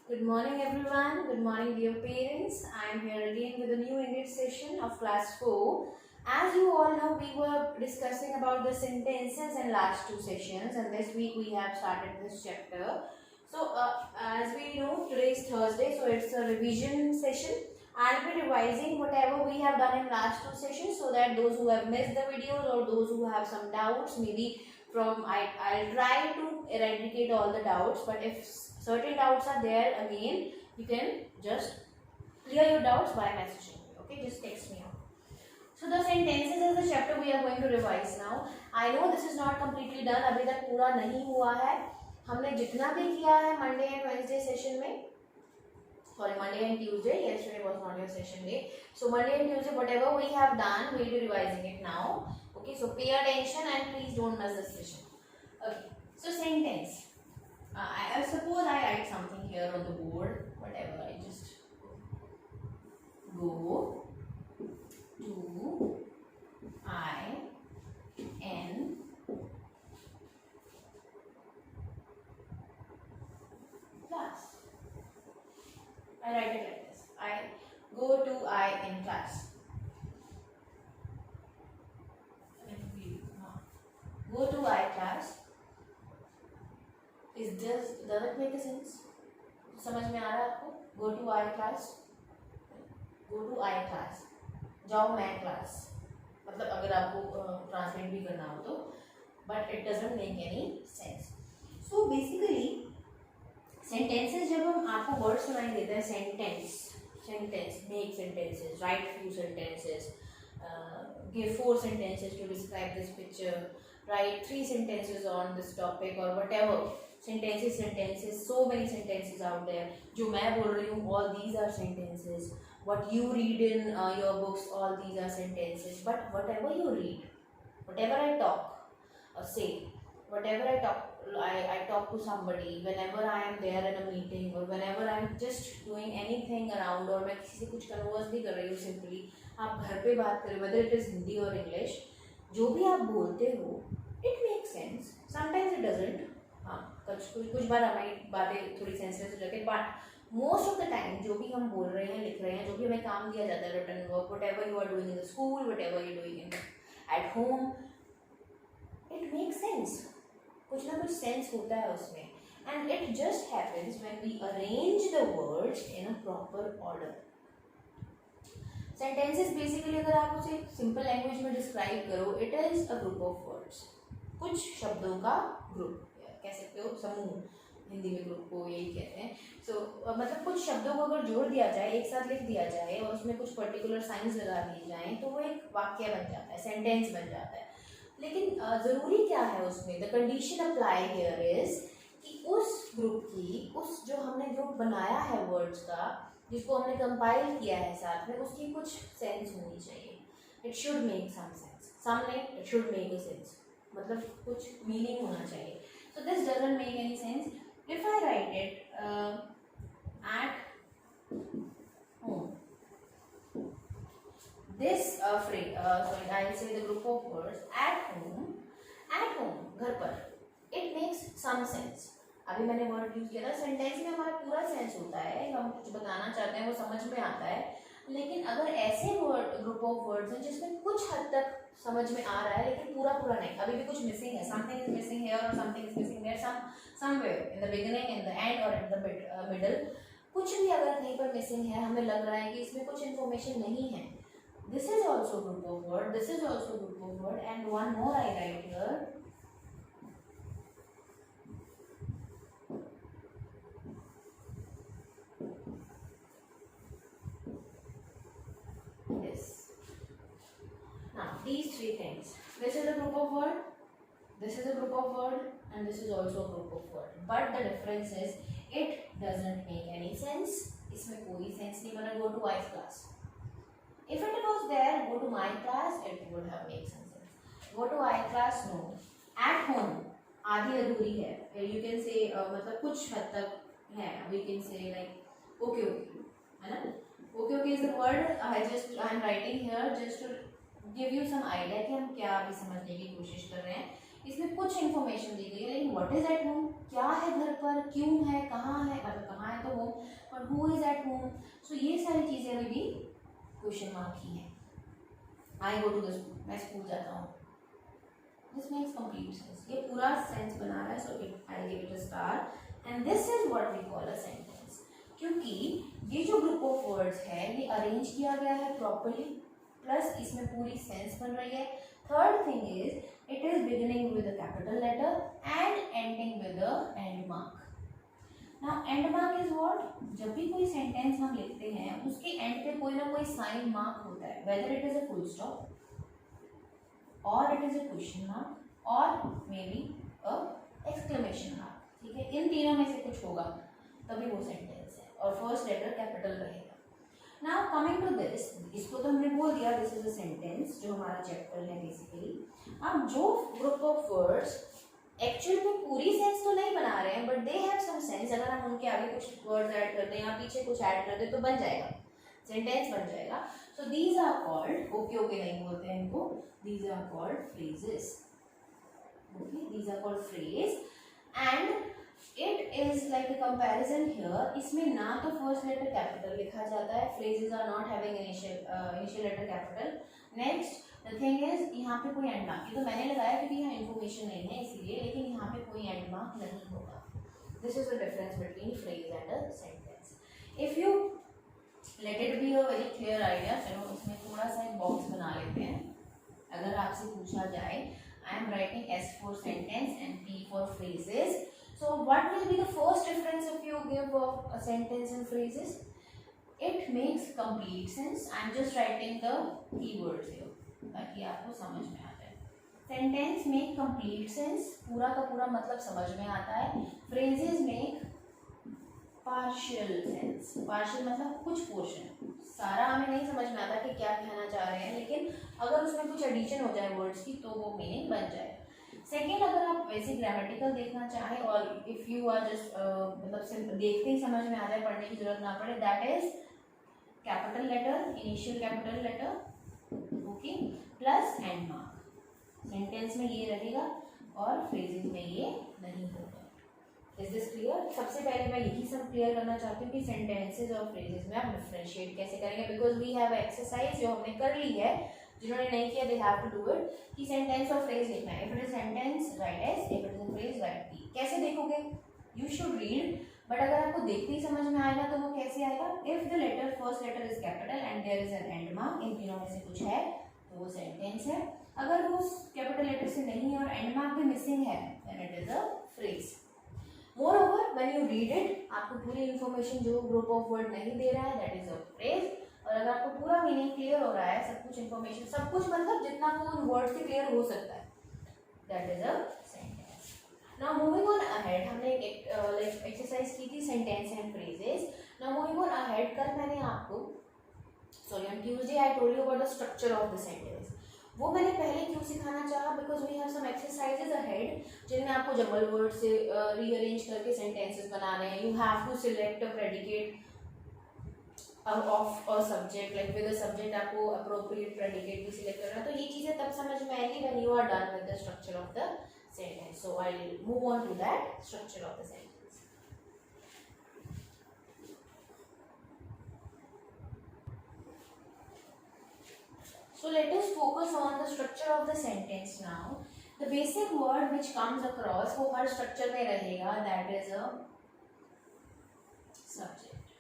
Good morning, everyone. Good morning, dear parents. I am here again with a new English session of class 4. As you all know, we were discussing about the sentences in last two sessions, and this week we have started this chapter. So, as we know, today is Thursday, so it's a revision session. I'll be revising whatever we have done in last two sessions so that those who have missed the videos or those who have some doubts, maybe I'll try to eradicate all the doubts, but if certain doubts are there again, you can just clear your doubts by messaging me. Okay, just text me out. So the sentences is the chapter we are going to revise now. I know this is not completely done, अभी तक पूरा नहीं हुआ है. हमने जितना भी किया है मंडे एंड वेडनेसडे सेशन में, sorry, Monday and Tuesday, yesterday was not your session day, so Monday and Tuesday whatever we have done, we will be revising it now. Okay, so pay attention and please don't miss this session. Okay, so sentence. I suppose I write something here on the board, whatever, I just go to I N class. I write it like this. I go to I in class. Go to I class. Does it make a sense? समझ में आ रहा है आपको? Go to I class. Go to I class. जाओ मैं class. मतलब अगर आपको ट्रांसलेट भी करना हो तो, but it doesn't make any sense. So basically sentences जब हम आपको वर्ड सुनाई देते हैं, sentence, make sentences, write few sentences, give 4 sentences to describe this picture, write 3 sentences on this topic or whatever. Sentences, so many sentences out there. जो मैं बोल रही हूँ, all these are sentences. What you read in your books, all these are sentences. But whatever you read, whatever I talk or say, whatever I talk to somebody, whenever I am there in a meeting or whenever I am just doing anything around, और मैं किसी से कुछ converse भी कर रही हूँ, simply आप घर पे बात करें, whether it is Hindi or English, जो भी आप बोलते हो, it makes sense. Sometimes it doesn't. हाँ, कुछ बार हमारी बातें थोड़ी सेंसिटिव हो जाती है, but most of the time जो भी हम बोल रहे हैं, लिख रहे हैं, जो भी हमें काम दिया जाता है, written work, whatever you are doing in the school, whatever you doing in at home, it makes sense. कुछ ना कुछ सेंस होता है उसमें, and it just happens when we arrange the words in a proper order. Sentences basically अगर आप उसे simple language में डिस्क्राइब करो, it is a group of words. कुछ शब्दों का ग्रुप कह सकते हो, समूह. हिंदी में ग्रुप को यही कहते हैं. सो मतलब कुछ शब्दों को अगर जोड़ दिया जाए, एक साथ लिख दिया जाए और उसमें कुछ पर्टिकुलर साइंस लगा दिए जाएं, तो वो एक वाक्य बन जाता है, सेंटेंस बन जाता है. लेकिन ज़रूरी क्या है उसमें, the condition apply here is कि उस ग्रुप की, उस जो हमने ग्रुप बनाया है वर्ड्स का, जिसको हमने कंपाइल किया है साथ में, उसकी कुछ सेंस होनी चाहिए. It should make some sense. सामने it should make a sense, मतलब कुछ मीनिंग होना चाहिए. So this doesn't make any sense. If I write it at home, this phrase, sorry, I'll say the group of words at home, घर पर, it makes some sense. अभी मैंने word use किया था. सेंटेंस में हमारा पूरा सेंस होता है, हम कुछ बताना चाहते हैं वो समझ में आता है. लेकिन अगर ऐसे वर्ड, ग्रुप ऑफ वर्ड्स हैं जिसमें कुछ हद तक समझ में आ रहा है लेकिन पूरा नहीं, अभी भी कुछ मिसिंग है, समथिंग इज मिसिंग हियर और something is missing there, somewhere in the beginning, in the end और इन द मिडल, कुछ भी अगर कहीं पर मिसिंग है, हमें लग रहा है कि इसमें कुछ इन्फॉर्मेशन नहीं है, this is also group of word, this is also group of word. And one more I right here, these 3 things. This is a group of word, this is a group of word, and this is also a group of word. But the difference is it doesn't make any sense. इसमें कोई sense नहीं बना. Go to I class. If it was there, go to my class, it would have made some sense. Go to I class, no. At home, आधी अधूरी है. You can say मतलब कुछ हद तक है. We can say like okay, है ना? Okay is the word I am writing here just to give you some idea कि हम क्या अभी समझने की कोशिश कर रहे हैं. इसमें कुछ इन्फॉर्मेशन दी गई है, लेकिन व्हाट इज एट होम, क्या है घर पर, क्यों है, कहाँ है, मतलब कहाँ है तो होम, पर हु इज एट होम, सो ये सारी चीज़ें अभी भी क्वेश्चन मार्क ही है। आई गो टू द स्कूल, मैं स्कूल जाता हूँ, दिस मेक्स कंप्लीट सेंस, ये पूरा सेंस बना रहा है, so it I give it a star and this is what we call a sentence. क्योंकि ये जो ग्रुप ऑफ वर्ड्स है ये अरेंज किया गया है प्रॉपरली, प्लस इसमें पूरी सेंस बन रही है। Third thing is it is beginning with a capital letter and ending with a end mark. Now end mark is what, जब भी कोई सेंटेंस हम लिखते हैं उसके एंड पे कोई ना कोई साइन मार्क होता है, whether it is a full stop और it is a question mark और maybe a exclamation mark, ठीक है, इन तीनों में से कुछ होगा तभी वो सेंटेंस है, और फर्स्ट लेटर कैपिटल रहेगा। नाउ कमिंग टू दिस, इसको तो हमने बोल दिया दिस इज अ सेंटेंस जो हमारा चैप्टर है बेसिकली। अब जो ग्रुप ऑफ वर्ड्स एक्चुअली में पूरी सेंस तो नहीं बना रहे हैं but they have some sense, अगर हम उनके आगे कुछ वर्ड्स ऐड कर दें या पीछे कुछ ऐड कर दें तो बन जाएगा, सेंटेंस बन जाएगा। So these are called, okay नहीं बोलते हैं इनको, these are called phrases, okay, these are called phrase and it is like a comparison here, इसमें ना तो फर्स्ट लेटर कैपिटल लिखा जाता है, phrases are not having initial letter capital. Next the thing is यहाँ पे कोई एंड मार्क, ये तो मैंने लगाया क्योंकि यहाँ इन्फॉर्मेशन नहीं है इसीलिए, लेकिन यहाँ पे कोई एंड मार्क नहीं होगा। This is the difference between phrase and a sentence. If you let it be a very clear idea, चलो इसमें थोड़ा सा एक बॉक्स बना लेते हैं। अगर आपसे पूछा जाए I am writing S for sentence and P for phrases, so what will be the first difference if you give a sentence and phrases? It makes complete sense. I am just writing the keywords here ताकि आपको समझ में आ जाए। Sentence make complete sense, पूरा का पूरा मतलब समझ में आता है। Phrases make partial sense, partial मतलब कुछ पोर्शन, सारा हमें नहीं समझ में आता कि क्या कहना चाह रहे हैं, लेकिन अगर उसमें कुछ एडिशन हो जाए वर्ड्स की तो वो मीनिंग बन जाए। सेकेंड, अगर आप वैसे ग्रामेटिकल देखना चाहें और इफ़ यू आर जस्ट मतलब सिर्फ देखते ही समझ में आ जाए, पढ़ने की जरूरत ना पड़े, that is capital letter, initial capital letter, okay, plus end mark. Sentence में ये रहेगा और फ्रेजेस में ये नहीं होगा। Is this clear? सबसे पहले मैं यही सब क्लियर करना चाहती हूँ कि सेंटेंसेज और फ्रेजेस में आप डिफरेंशिएट कैसे करेंगे, बिकॉज वी हैव एक्सरसाइज जो हमने कर ली है, जिन्होंने नहीं किया they have to do it, कि सेंटेंस और फ्रेज लिखना है। If it is sentence write S, if it is phrase write P. कैसे देखोगे? यू शुड रीड, बट अगर आपको देखते ही समझ में आएगा तो वो कैसे आएगा? If the letter first letter is capital and there is an end mark, इन तीनों में से कुछ है तो वो सेंटेंस है। अगर वो कैपिटल लेटर से नहीं है और एंड मार्क भी मिसिंग है then it is a phrase. Moreover, when you read it, आपको पूरी इन्फॉर्मेशन जो ग्रुप ऑफ वर्ड नहीं दे रहा है दैट इज अ फ्रेज, और अगर आपको पूरा मीनिंग क्लियर हो रहा है, सब कुछ इन्फॉर्मेशन, सब कुछ मतलब जितना को उन वर्ड से क्लियर हो सकता है, that is a sentence. Now moving on ahead, हमने एक लाइक एक्सरसाइज की थी sentence and phrases. Now moving on ahead, कल मैंने आपको sorry on Tuesday I told you about the structure of the sentence. वो मैंने पहले क्यों सिखाना चाहा, because we have some exercises ahead जिनमें आपको जंबल वर्ड से रीअरेंज करके सेंटेंसेस बनाने हैं। You have to select a predicate of a subject, like with a subject आपको अप्रोप्रिएट प्रेडिकेट भी सिलेक्ट करना है। तो ये चीज़ें तब समझ में आएगी when you are done with the structure of the sentence. So I will move on to that structure of the sentence. So let us focus on the structure of the sentence now. The basic word which comes across वो हर structure में रहेगा, that is a subject.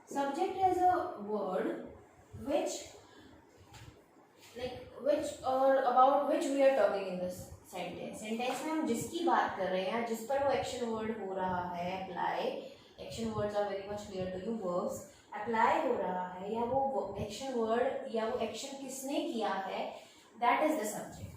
Subject is a word which or about which we are talking in this sentence. Sentence में हम जिसकी बात कर रहे हैं, जिस पर वो action word हो रहा है apply, action words are very much clear to you, verbs apply हो रहा है, या वो एक्शन वर्ड या वो एक्शन किसने किया है, that is the subject.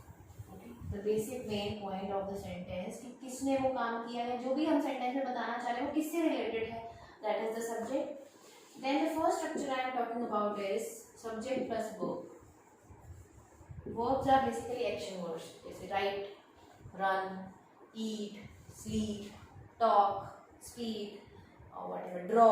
The basic main point of the sentence कि किसने वो काम किया है, जो भी हम सेंटेंस में बताना चाह रहे हैं वो किससे रिलेटेड है, that is the subject. Then the first structure I am talking about is subject plus verb. Verbs are basically action words, जैसे write, run, eat, sleep, talk, speak और whatever, draw,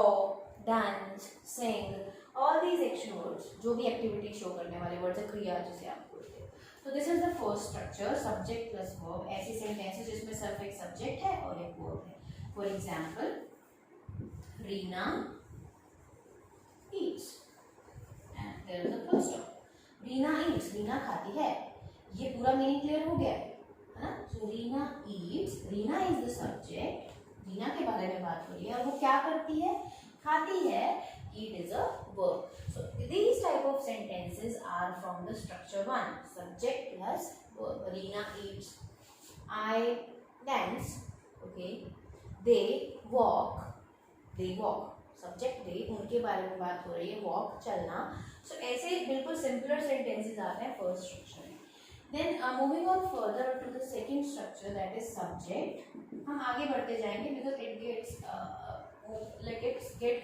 dance, sing, all these action words, जो भी activity show करने वाले words है, क्रिया जिसे आप बोलते हैं। तो this is the first structure, subject plus verb. ऐसी सेंटेंसेस जिसमें सिर्फ एक सब्जेक्ट है और एक वर्ब है। For example, Reena eats and there is a full stop. Reena eats, Reena खाती है, ये पूरा मीनिंग क्लियर हो गया है ना। So Reena eats, Reena is the subject, Reena के बारे में बात हो रही है और वो क्या करती है, खाती है। Eat is a verb. So these type of sentences are from the structure 1, subject plus verb. Reena eats, I dance, okay, they walk, subject they, उनके बारे में बात हो रही है, walk चलना। so ऐसे बिल्कुल सिंपलर सेंटेंसेस आते हैं फर्स्ट स्ट्रक्चर में। then moving on further to the second structure, that is subject। हम आगे बढ़ते जाएंगे because it gets like it's get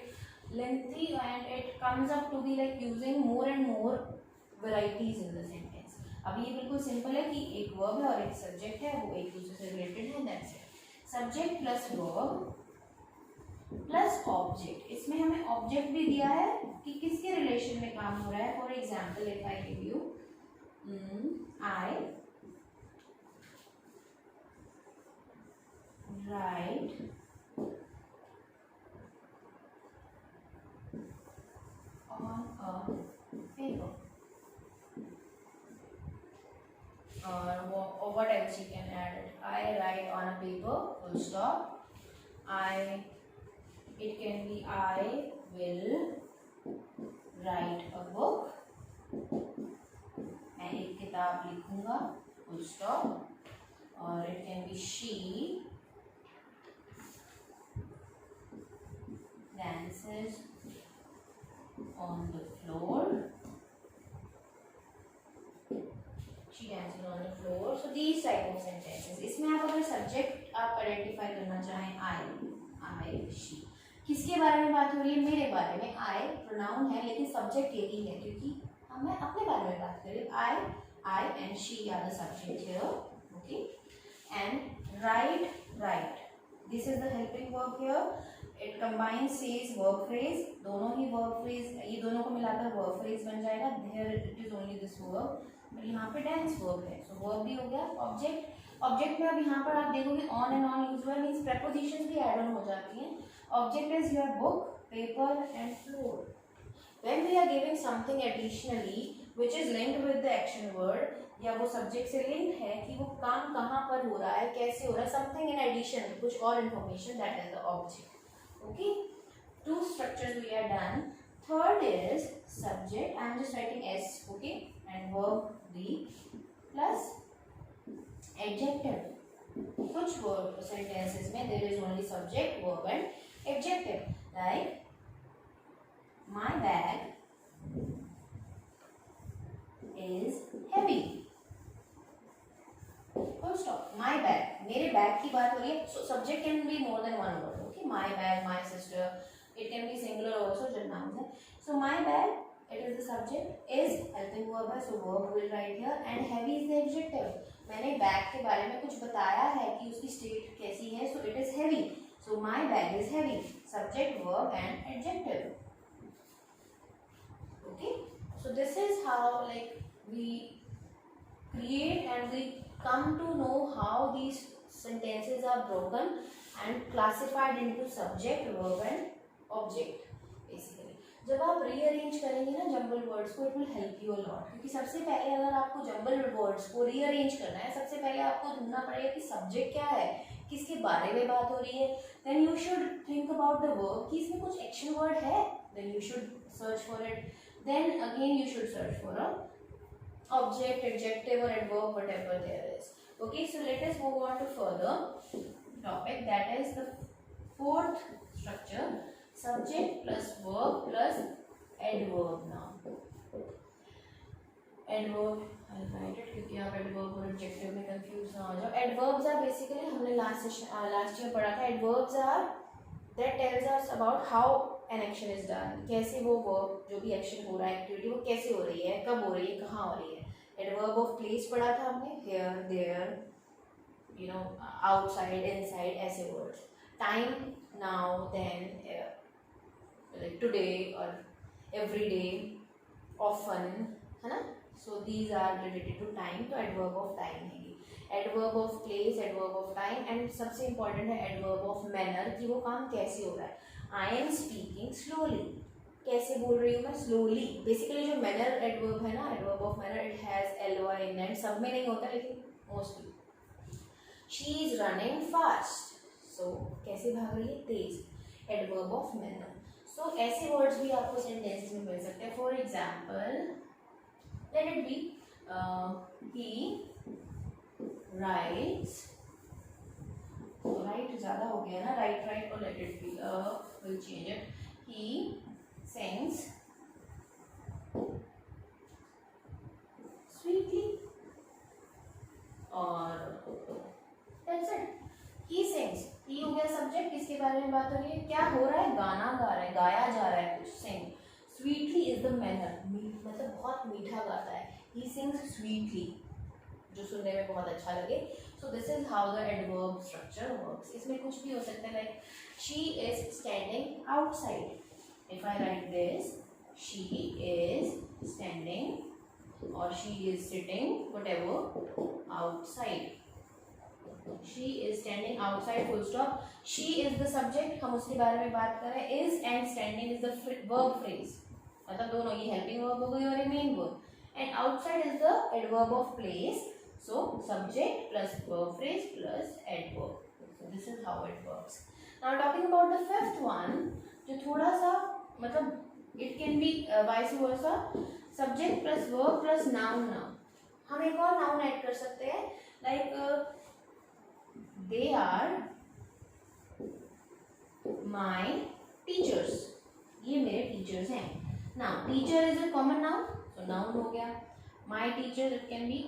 lengthy and it comes up to be like using more and more varieties in the sentence। अब ये बिल्कुल simple है कि एक वर्ब है और एक सब्जेक्ट है, वो एक दूसरे से रिलेटेड है, that's it. Subject plus verb plus object, इसमें हमें ऑब्जेक्ट भी दिया है कि किसके रिलेशन में काम हो रहा है। For example, if I give you I write on a paper, or what else you can add it. I write on a paper, full stop. It can be I will write a book, मैं एक किताब लिखूंगा, full stop. और it can be she dances on the floor, she dances on the floor. So these type of sentences, इसमें आप अगर subject आप identify करना चाहें, I she, किसके बारे में बात हो रही है, मेरे बारे में। I प्रोनाउन है लेकिन सब्जेक्ट यही है क्योंकि मैं अपने बारे में बात कर रही हूँ। I and she are the subject here, okay। and write, this is the helping verb here। it combines says verb phrase, दोनों ही verb phrase, ये दोनों को मिलाकर verb phrase बन जाएगा। There it is only this verb, but यहाँ पे tense verb है, so verb भी हो गया। ऑब्जेक्ट में अब यहाँ पर आप देखोगे on and on यूज हुआ, मीन्स prepositions भी add on हो जाती हैं। Object is your book, paper and floor। when we are giving something additionally which is linked with the action word, या वो सब्जेक्ट से लिंक है कि वो काम कहाँ पर हो रहा है, कैसे हो रहा है, समथिंग इन एडिशन, कुछ और information, that is the object. Okay, 2 structures we are done। third is subject, I am just writing S, okay, and verb B plus adjective। कुछ word sentences में there is only subject, verb and adjective, like my bag is heavy, full stop। my bag, मेरे bag की बात हो रही है, so subject can be more than one word, okay। my bag, my sister, it can be singular also जब नाम है। so my bag, it is the subject, is helping verb है, so verb will write here, and heavy is the adjective। मैंने bag के बारे में कुछ बताया है कि उसकी स्टेट कैसी है, so it is heavy, so my bag is heavy, subject, verb and adjective, okay। so this is how like we create and we come to know how these sentences are broken and classified into subject, verb and object basically। जब आप rearrange करेंगे ना jumble words को, it will help you a lot, क्योंकि सबसे पहले अगर आपको जंबल वर्ड्स को रीअरेंज करना है, सबसे पहले आपको ढूंढना पड़ेगा कि सब्जेक्ट क्या है, किसके बारे में बात हो रही है। Then you should think about the verb कि इसमें कुछ एक्शन वर्ड है, then you should search for it. then again you should search for a object, adjective or adverb, whatever there is, okay। so let us move on to further topic, that is the 4th structure, subject plus verb plus adverb। now adverb, I'll write it क्योंकि आप adverb और adjective में confuse ना हो जाओ। adverbs are basically, हमने last year पढ़ा था, adverbs are that tells us about how an action is done, कैसे वो verb, जो भी action हो रहा है, activity, वो कैसे हो रही है, कब हो रही है, कहाँ हो रही है। adverb of place पढ़ा था हमने, here, there, you know, outside, inside, ऐसे words। time, now, then, like today or every day, often, है ना। So these are related to time, तो एडवर्ब ऑफ टाइम है, adverb of place, adverb of time, and सबसे important है adverb of manner, कि वो काम कैसे हो रहा है। आई एम स्पीकिंग स्लोली, कैसे बोल रही हूँ मैं, स्लोली। बेसिकली जो मैनर एडवर्ब है ना, adverb of manner, it has ly in it, सब में नहीं होता लेकिन mostly. She is running fast, so कैसे भाग रही है, तेज, एडवर्ब ऑफ मैनर। सो ऐसे वर्ड्स भी आपको सेंटेंसेस में मिल सकते हैं। For example let it be he writes, write ज़्यादा हो गया ना, राइट और let it be will change it, he sings sweetly, और that's it, he sings, he हो गया सब्जेक्ट, किसके बारे में बात हो रही है, क्या हो रहा है, गाना गा रहा है, गाया जा रहा है कुछ, sing, sweetly is the manner, मतलब बहुत मीठा गाता है, he sings sweetly, जो सुनने में बहुत अच्छा लगे। So this is how the adverb structure works। इसमें कुछ भी हो सकता है, like she is standing outside, if I write this, she is standing or she is sitting, whatever, outside, she is standing outside, full stop। she is the subject, हम उसके बारे में बात कर रहे हैं, is and standing is the verb phrase, मतलब दोनों, ये helping verb हो गई और ये main verb, and outside is the adverb of place, so subject plus verb phrase plus adverb, so this is how it works। now talking about the fifth one, जो थोड़ा सा मतलब it can be vice versa, subject plus verb plus noun, noun, हम एक और noun add कर सकते हैं, like they are my teachers, ये मेरे टीचर्स हैं। Now teacher is a common noun, so noun हो गया, my teacher, it can be,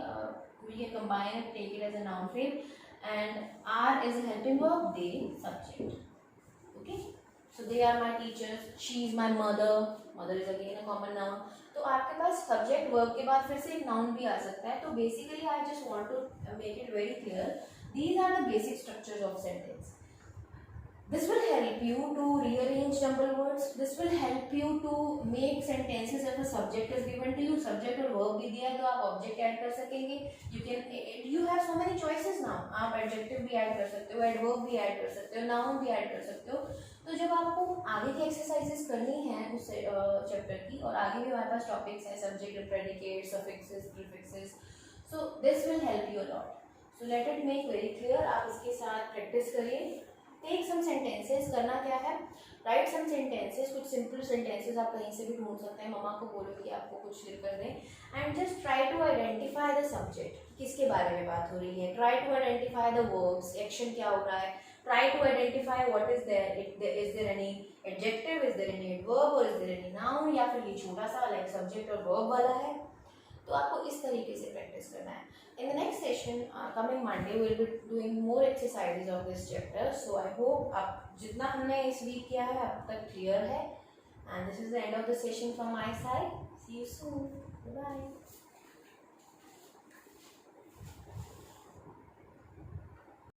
we can combine it, take it as a noun frame, and are is a helping verb, they subject, okay. So they are my teachers, she is my mother, mother is again a common noun। तो आपके पास subject verb के बाद फिर से एक noun भी आ सकता है। तो basically I just want to make it very clear, these are the basic structures of sentence. This will help you to rearrange jumble words, this will help you to make sentences if a subject is given to you, subject और verb भी दिया है तो आप object add कर सकेंगे, you have so many choices now, आप adjective भी add कर सकते हो, adverb भी add कर सकते हो, noun भी add कर सकते हो। तो जब आपको आगे की एक्सरसाइजेस करनी है उस चैप्टर की, और आगे भी हमारे पास टॉपिक्स हैं, subject, predicate, suffixes, prefixes, so this will help you a lot. So let it make very clear, आप इसके साथ प्रैक्टिस करिए। टेक सम सेंटेंसेस, करना क्या है, राइट सम सेंटेंसेस, कुछ सिंपल सेंटेंसेस आप कहीं से भी ढूंढ सकते हैं, मम्मा को बोलो कि आपको कुछ शेयर कर दें, and just try to identify the subject, किसके बारे में बात हो रही है, try to identify the verbs, action क्या हो रहा है, try to identify what is there, is there any adjective, is there any verb or is there any noun, या फिर ये छोटा सा like subject और verb वाला है। तो आपको इस तरीके से प्रैक्टिस करना है। In the next session, coming Monday, we will be doing more exercises of this chapter. So I hope आप जितना हमने इस वीक किया है अब तक क्लियर है, and this is the end of the session from my side. See you soon. Bye bye.